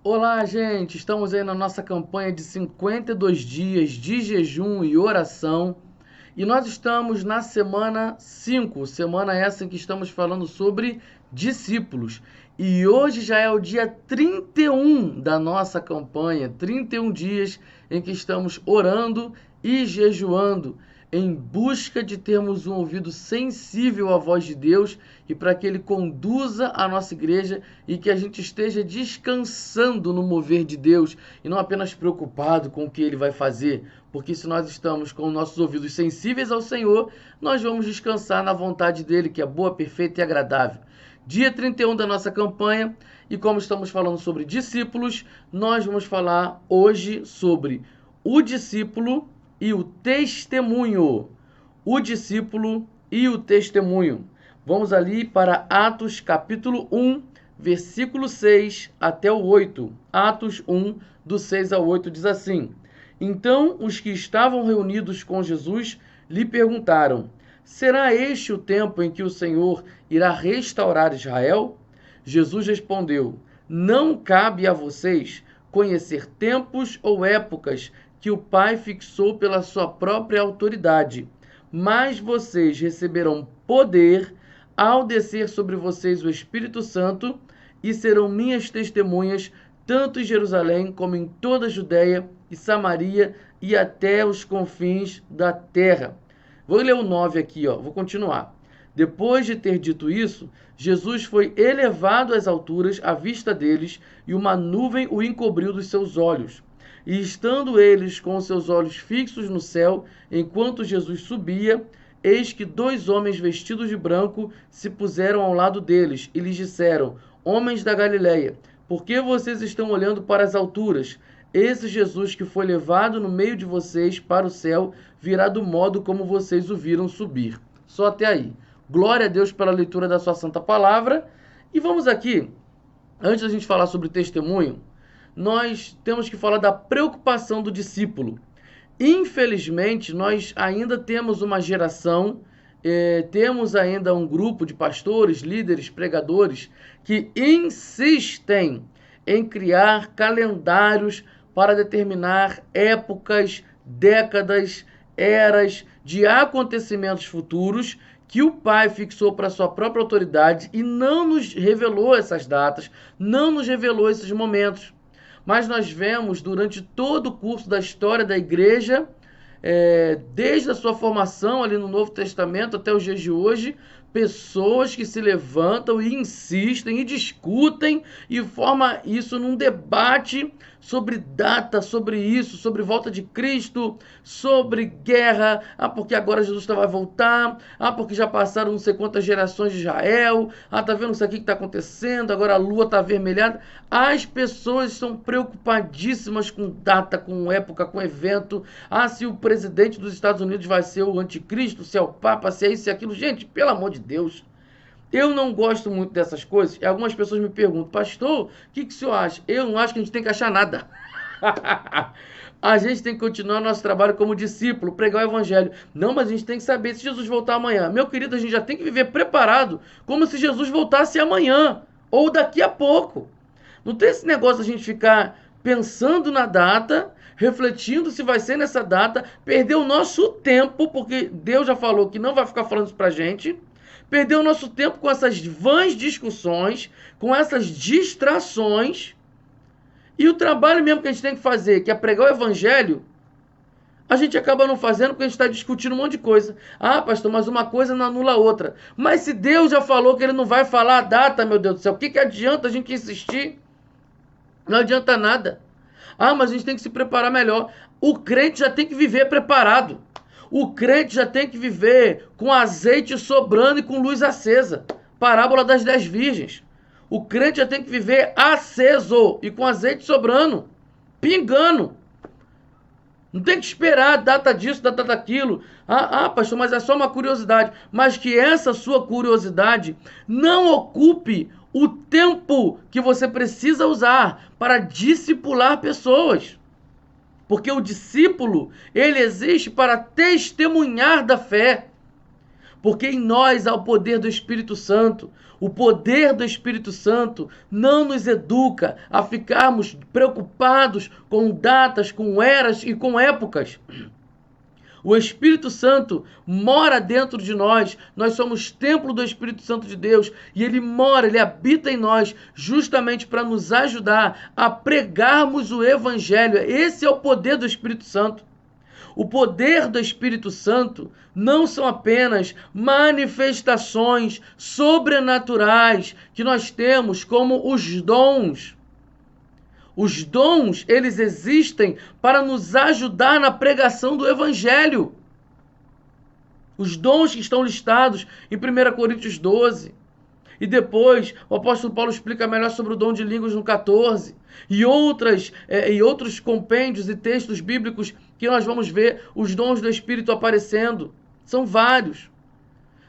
Olá, gente! Estamos aí na nossa campanha de 52 dias de jejum e oração. E nós estamos na semana 5, semana essa em que estamos falando sobre discípulos. E hoje já é o dia 31 da nossa campanha, 31 dias em que estamos orando e jejuando, em busca de termos um ouvido sensível à voz de Deus e para que Ele conduza a nossa igreja e que a gente esteja descansando no mover de Deus e não apenas preocupado com o que Ele vai fazer, porque se nós estamos com nossos ouvidos sensíveis ao Senhor, nós vamos descansar na vontade dEle, que é boa, perfeita e agradável. Dia 31 da nossa campanha, e como estamos falando sobre discípulos, nós vamos falar hoje sobre o discípulo e o testemunho. O discípulo e o testemunho. Vamos ali para Atos capítulo 1, versículo 6 até o 8. Atos 1, do 6 ao 8 diz assim: Então os que estavam reunidos com Jesus lhe perguntaram: Será este o tempo em que o Senhor irá restaurar Israel? Jesus respondeu: Não cabe a vocês conhecer tempos ou épocas que o Pai fixou pela sua própria autoridade, mas vocês receberão poder ao descer sobre vocês o Espírito Santo e serão minhas testemunhas tanto em Jerusalém como em toda a Judéia e Samaria e até os confins da terra. Vou ler o 9 aqui, vou continuar. Depois de ter dito isso, Jesus foi elevado às alturas à vista deles e uma nuvem o encobriu dos seus olhos. E estando eles com seus olhos fixos no céu, enquanto Jesus subia, eis que dois homens vestidos de branco se puseram ao lado deles e lhes disseram: Homens da Galileia, por que vocês estão olhando para as alturas? Esse Jesus que foi levado no meio de vocês para o céu virá do modo como vocês o viram subir. Só até aí. Glória a Deus pela leitura da sua santa palavra. E vamos aqui, antes da gente falar sobre testemunho, nós temos que falar da preocupação do discípulo. Infelizmente, nós ainda temos uma geração, temos ainda um grupo de pastores, líderes, pregadores, que insistem em criar calendários para determinar épocas, décadas, eras de acontecimentos futuros que o Pai fixou para sua própria autoridade e não nos revelou essas datas, não nos revelou esses momentos. Mas nós vemos durante todo o curso da história da igreja, desde a sua formação ali no Novo Testamento até os dias de hoje, pessoas que se levantam e insistem e discutem e formam isso num debate sobre data, sobre isso, sobre volta de Cristo, sobre guerra, porque agora Jesus vai voltar, porque já passaram não sei quantas gerações de Israel, tá vendo isso aqui que está acontecendo, agora a lua está avermelhada. As pessoas estão preocupadíssimas com data, com época, com evento, se o presidente dos Estados Unidos vai ser o anticristo, se é o Papa, se é isso e aquilo. Gente, pelo amor de Deus, eu não gosto muito dessas coisas. E algumas pessoas me perguntam: pastor, o que o senhor acha? Eu não acho que a gente tem que achar nada. A gente tem que continuar nosso trabalho como discípulo, pregar o evangelho. Não, mas a gente tem que saber se Jesus voltar amanhã. Meu querido, a gente já tem que viver preparado, como se Jesus voltasse amanhã, ou daqui a pouco. Não tem esse negócio de a gente ficar pensando na data, refletindo se vai ser nessa data, perder o nosso tempo, porque Deus já falou que não vai ficar falando isso pra gente, perder o nosso tempo com essas vãs discussões, com essas distrações, e o trabalho mesmo que a gente tem que fazer, que é pregar o evangelho, a gente acaba não fazendo porque a gente está discutindo um monte de coisa. Pastor, mas uma coisa não anula a outra. Mas se Deus já falou que Ele não vai falar a data, meu Deus do céu, o que adianta a gente insistir? Não adianta nada. Mas a gente tem que se preparar melhor. O crente já tem que viver preparado. O crente já tem que viver com azeite sobrando e com luz acesa. Parábola das 10 virgens. O crente já tem que viver aceso e com azeite sobrando, pingando. Não tem que esperar a data disso, data daquilo. Pastor, mas é só uma curiosidade. Mas que essa sua curiosidade não ocupe o tempo que você precisa usar para discipular pessoas. Porque o discípulo, ele existe para testemunhar da fé. porque em nós há o poder do Espírito Santo. O poder do Espírito Santo não nos educa a ficarmos preocupados com datas, com eras e com épocas. O Espírito Santo mora dentro de nós, nós somos templo do Espírito Santo de Deus e ele mora, ele habita em nós justamente para nos ajudar a pregarmos o Evangelho. Esse é o poder do Espírito Santo. O poder do Espírito Santo não são apenas manifestações sobrenaturais que nós temos como os dons. Os dons, eles existem para nos ajudar na pregação do Evangelho. Os dons que estão listados em 1 Coríntios 12. E depois o apóstolo Paulo explica melhor sobre o dom de línguas no 14. E outros compêndios e textos bíblicos que nós vamos ver os dons do Espírito aparecendo. São vários.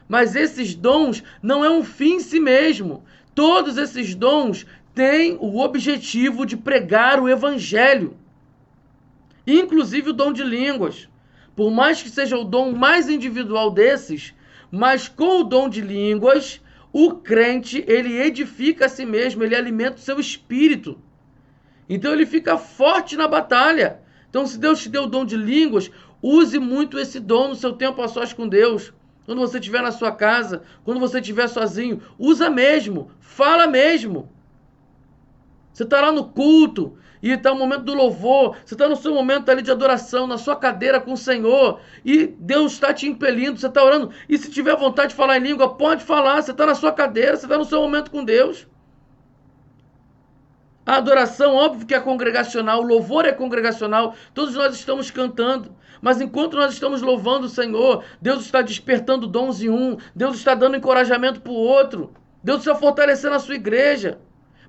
Mas esses dons não é um fim em si mesmo. Todos esses dons têm o objetivo de pregar o Evangelho. Inclusive o dom de línguas. Por mais que seja o dom mais individual desses, mas com o dom de línguas, o crente, ele edifica a si mesmo, ele alimenta o seu espírito. Então ele fica forte na batalha. Então se Deus te deu o dom de línguas, use muito esse dom no seu tempo a sós com Deus. Quando você estiver na sua casa, quando você estiver sozinho, usa mesmo, fala mesmo. Você está lá no culto e está no momento do louvor, você está no seu momento ali de adoração, na sua cadeira com o Senhor, e Deus está te impelindo, você está orando, e se tiver vontade de falar em língua, pode falar, você está na sua cadeira, você está no seu momento com Deus. A adoração, óbvio que é congregacional, o louvor é congregacional, todos nós estamos cantando, mas enquanto nós estamos louvando o Senhor, Deus está despertando dons em um, Deus está dando encorajamento para o outro, Deus está fortalecendo a sua igreja.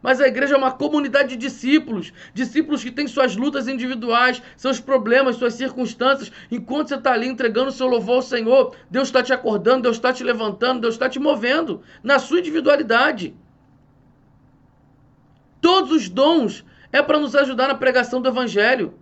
Mas a igreja é uma comunidade de discípulos, discípulos que têm suas lutas individuais, seus problemas, suas circunstâncias. Enquanto você está ali entregando o seu louvor ao Senhor, Deus está te acordando, Deus está te levantando, Deus está te movendo na sua individualidade. Todos os dons é para nos ajudar na pregação do Evangelho.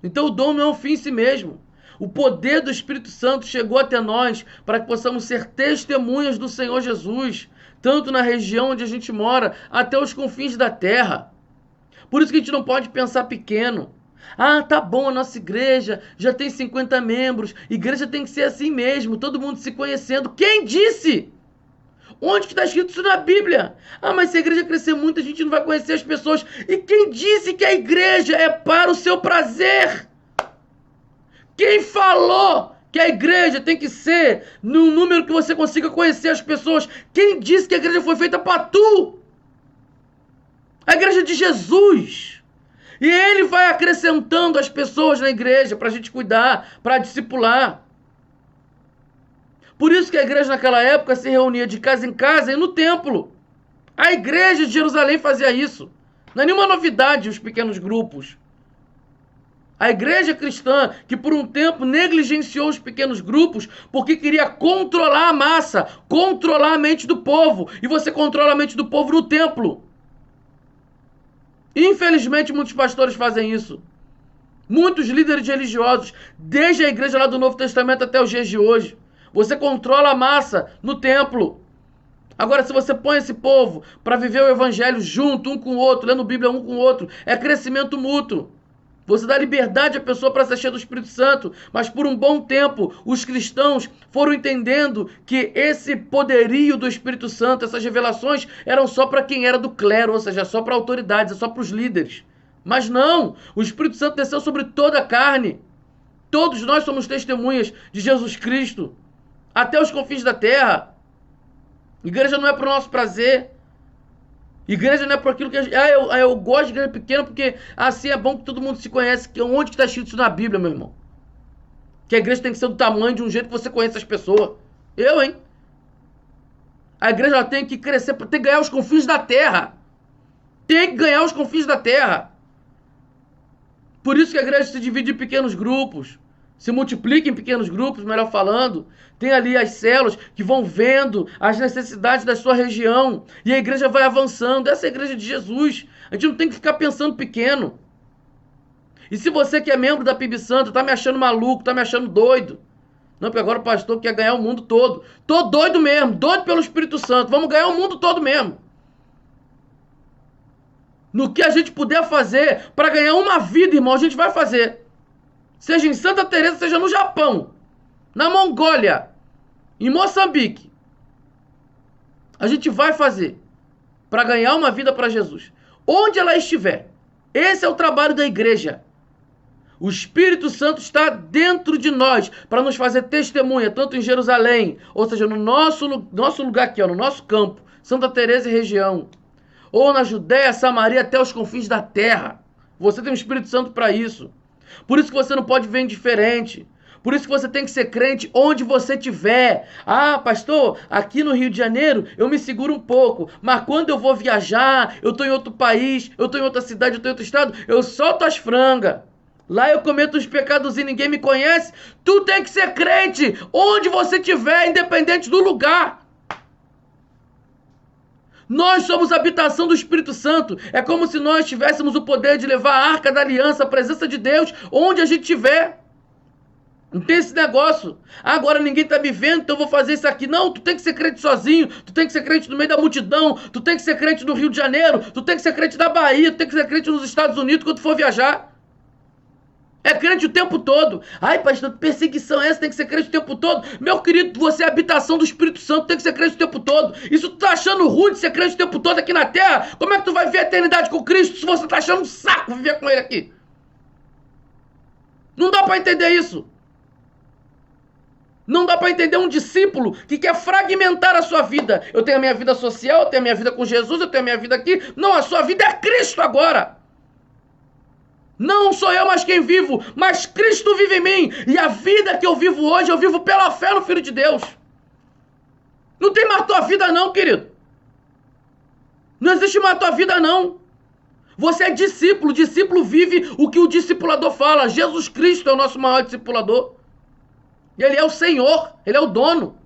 Então o dom não é um fim em si mesmo. O poder do Espírito Santo chegou até nós para que possamos ser testemunhas do Senhor Jesus, tanto na região onde a gente mora, até os confins da terra. Por isso que a gente não pode pensar pequeno. Ah, tá bom, a nossa igreja já tem 50 membros, igreja tem que ser assim mesmo, todo mundo se conhecendo. Quem disse? Onde que está escrito isso na Bíblia? Ah, mas se a igreja crescer muito, a gente não vai conhecer as pessoas. E quem disse que a igreja é para o seu prazer? Quem falou que a igreja tem que ser num número que você consiga conhecer as pessoas? Quem disse que a igreja foi feita para tu? A igreja de Jesus. E ele vai acrescentando as pessoas na igreja para a gente cuidar, para discipular. Por isso que a igreja naquela época se reunia de casa em casa e no templo. A igreja de Jerusalém fazia isso. Não é nenhuma novidade os pequenos grupos. A igreja cristã, que por um tempo negligenciou os pequenos grupos porque queria controlar a massa, controlar a mente do povo. E você controla a mente do povo no templo. Infelizmente, muitos pastores fazem isso. Muitos líderes religiosos, desde a igreja lá do Novo Testamento até os dias de hoje. Você controla a massa no templo. Agora, se você põe esse povo para viver o evangelho junto, um com o outro, lendo Bíblia um com o outro, é crescimento mútuo. Você dá liberdade à pessoa para se encher do Espírito Santo. Mas por um bom tempo, os cristãos foram entendendo que esse poderio do Espírito Santo, essas revelações, eram só para quem era do clero, ou seja, só para autoridades, é só para os líderes. Mas não, o Espírito Santo desceu sobre toda a carne. Todos nós somos testemunhas de Jesus Cristo, até os confins da terra. Igreja não é para o nosso prazer. Igreja não é por aquilo que eu gosto de igreja pequena porque assim é bom que todo mundo se conhece. Onde que está escrito isso na Bíblia, meu irmão? Que a igreja tem que ser do tamanho de um jeito que você conhece as pessoas. Hein? A igreja ela tem que crescer, tem que ganhar os confins da terra. Tem que ganhar os confins da terra. Por isso que a igreja se divide em pequenos grupos. Se multiplica em pequenos grupos, melhor falando. Tem ali as células que vão vendo as necessidades da sua região. E a igreja vai avançando. Essa é a igreja de Jesus. A gente não tem que ficar pensando pequeno. E se você que é membro da PIB Santo está me achando maluco, está me achando doido, Não, porque agora o pastor quer ganhar o mundo todo. Tô doido mesmo, doido pelo Espírito Santo. Vamos ganhar o mundo todo mesmo. No que a gente puder fazer para ganhar uma vida, irmão, a gente vai fazer. Seja em Santa Teresa, seja no Japão, na Mongólia, em Moçambique. A gente vai fazer para ganhar uma vida para Jesus. Onde ela estiver. Esse é o trabalho da igreja. O Espírito Santo está dentro de nós para nos fazer testemunha, tanto em Jerusalém, ou seja, no nosso lugar aqui, ó, no nosso campo, Santa Teresa e região, ou na Judéia, Samaria, até os confins da terra. Você tem o Espírito Santo para isso. Por isso que você não pode viver indiferente. Por isso que você tem que ser crente onde você estiver. Ah, pastor, aqui no Rio de Janeiro eu me seguro um pouco. Mas quando eu vou viajar, eu estou em outro país, eu estou em outra cidade, eu estou em outro estado, eu solto as frangas. Lá eu cometo os pecados e ninguém me conhece. Tu tem que ser crente onde você estiver, independente do lugar. Nós somos a habitação do Espírito Santo. É como se nós tivéssemos o poder de levar a arca da aliança, a presença de Deus, onde a gente estiver. Não tem esse negócio. Agora ninguém tá me vendo, então eu vou fazer isso aqui. Não, tu tem que ser crente sozinho. Tu tem que ser crente no meio da multidão. Tu tem que ser crente no Rio de Janeiro. Tu tem que ser crente na Bahia. Tu tem que ser crente nos Estados Unidos quando tu for viajar. É crente o tempo todo. Ai, pastor, perseguição é essa? Tem que ser crente o tempo todo? Meu querido, você é a habitação do Espírito Santo. Tem que ser crente o tempo todo. Isso tu tá achando ruim de ser crente o tempo todo aqui na terra? Como é que tu vai viver a eternidade com Cristo se você tá achando um saco viver com ele aqui? Não dá pra entender isso. Não dá para entender um discípulo que quer fragmentar a sua vida. Eu tenho a minha vida social, eu tenho a minha vida com Jesus, eu tenho a minha vida aqui. Não, a sua vida é Cristo agora. Não sou eu mais quem vivo, mas Cristo vive em mim. E a vida que eu vivo hoje, eu vivo pela fé no Filho de Deus. Não tem mais tua vida não, querido. Não existe mais tua vida não. Você é discípulo. Discípulo vive o que o discipulador fala. Jesus Cristo é o nosso maior discipulador. Ele é o Senhor, Ele é o dono.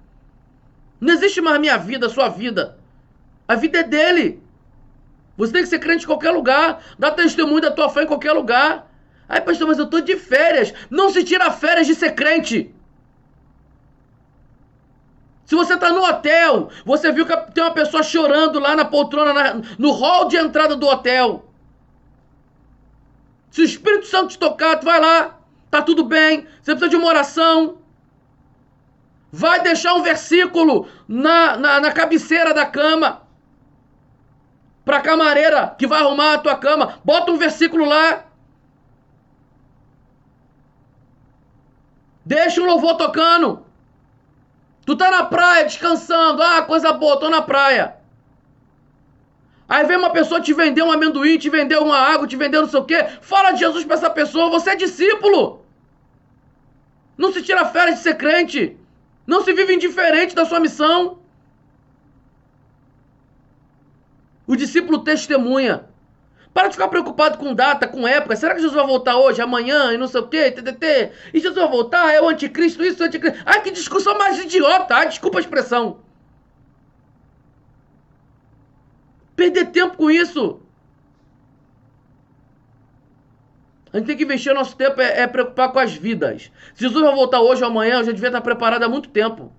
Não existe mais minha vida, sua vida. A vida é dele. Você tem que ser crente em qualquer lugar. Dá testemunho da tua fé em qualquer lugar. Ai, pastor, mas eu estou de férias. Não se tira férias de ser crente. Se você está no hotel, você viu que tem uma pessoa chorando lá na poltrona, no hall de entrada do hotel. Se o Espírito Santo te tocar, tu vai lá. Tá tudo bem. Você precisa de uma oração. Vai deixar um versículo na cabeceira da cama. Para a camareira que vai arrumar a tua cama. Bota um versículo lá. Deixa um louvor tocando. Tu tá na praia descansando. Ah, coisa boa, tô na praia. Aí vem uma pessoa te vender um amendoim, te vender uma água, te vender não sei o quê. Fala de Jesus para essa pessoa. Você é discípulo. Não se tira férias de ser crente. Não se vive indiferente da sua missão. O discípulo testemunha. Para de ficar preocupado com data, com época. Será que Jesus vai voltar hoje, amanhã e não sei o quê? TTT? E Jesus vai voltar? É o anticristo, isso, o anticristo. Ai, que discussão mais idiota. Ai, desculpa a expressão. Perder tempo com isso. A gente tem que investir o nosso tempo, é preocupar com as vidas. Se Jesus vai voltar hoje ou amanhã, eu já devia estar preparado há muito tempo.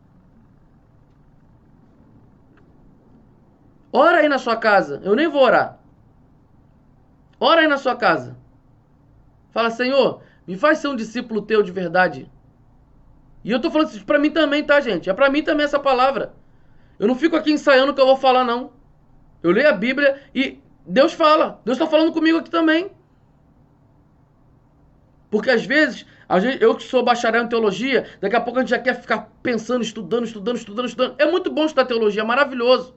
Ora aí na sua casa. Eu nem vou orar. Ora aí na sua casa. Fala, Senhor, me faz ser um discípulo teu de verdade. E eu tô falando isso pra mim também, tá, gente? É pra mim também essa palavra. Eu não fico aqui ensaiando o que eu vou falar, não. Eu leio a Bíblia e Deus fala. Deus tá falando comigo aqui também. Porque às vezes, eu que sou bacharel em teologia, daqui a pouco a gente já quer ficar pensando, estudando. É muito bom estudar teologia, é maravilhoso.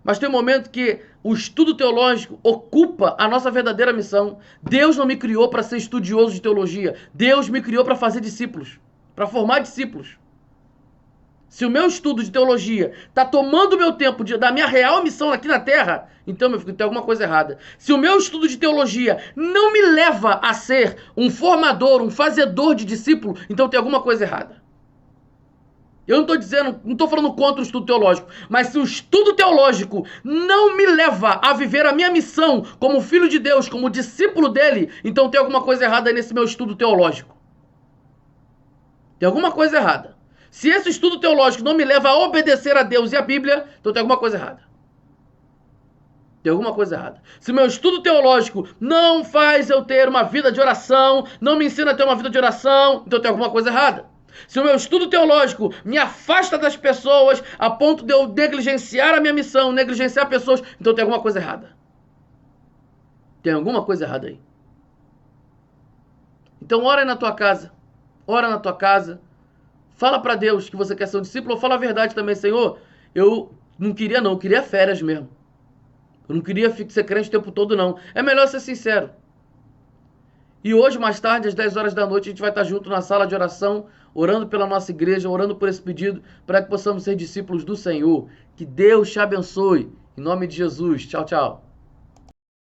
Mas tem um momento que o estudo teológico ocupa a nossa verdadeira missão. Deus não me criou para ser estudioso de teologia. Deus me criou para fazer discípulos, para formar discípulos. Se o meu estudo de teologia está tomando o meu tempo da minha real missão aqui na Terra, então, meu filho, tem alguma coisa errada. Se o meu estudo de teologia não me leva a ser um formador, um fazedor de discípulo, então tem alguma coisa errada. Eu não estou dizendo, não estou falando contra o estudo teológico, mas se o estudo teológico não me leva a viver a minha missão como filho de Deus, como discípulo dele, então tem alguma coisa errada nesse meu estudo teológico. Tem alguma coisa errada. Se esse estudo teológico não me leva a obedecer a Deus e a Bíblia, então tem alguma coisa errada. Tem alguma coisa errada. Se meu estudo teológico não faz eu ter uma vida de oração, não me ensina a ter uma vida de oração, então tem alguma coisa errada. Se o meu estudo teológico me afasta das pessoas a ponto de eu negligenciar a minha missão, negligenciar pessoas, então tem alguma coisa errada. Tem alguma coisa errada aí. Então ora aí na tua casa. Ora na tua casa. Fala para Deus que você quer ser um discípulo, ou fala a verdade também, Senhor, eu não queria não, eu queria férias mesmo. Eu não queria ser crente o tempo todo, não. É melhor ser sincero. E hoje, mais tarde, às 10 horas da noite, a gente vai estar junto na sala de oração, orando pela nossa igreja, orando por esse pedido, para que possamos ser discípulos do Senhor. Que Deus te abençoe. Em nome de Jesus. Tchau, tchau.